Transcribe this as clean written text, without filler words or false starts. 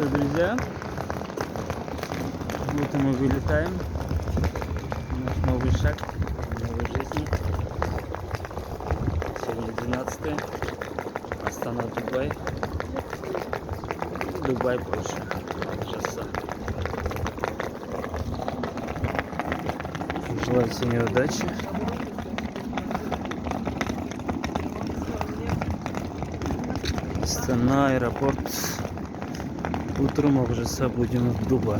что, друзья, вот и мы вылетаем. Наш новый шаг в новой жизни. Сегодня 12-е. Астана, Дубай. Дубай, Польша. Ужаса. Желаю всем удачи. Астана, аэропорт. Утром Ужаса будем в Дубае.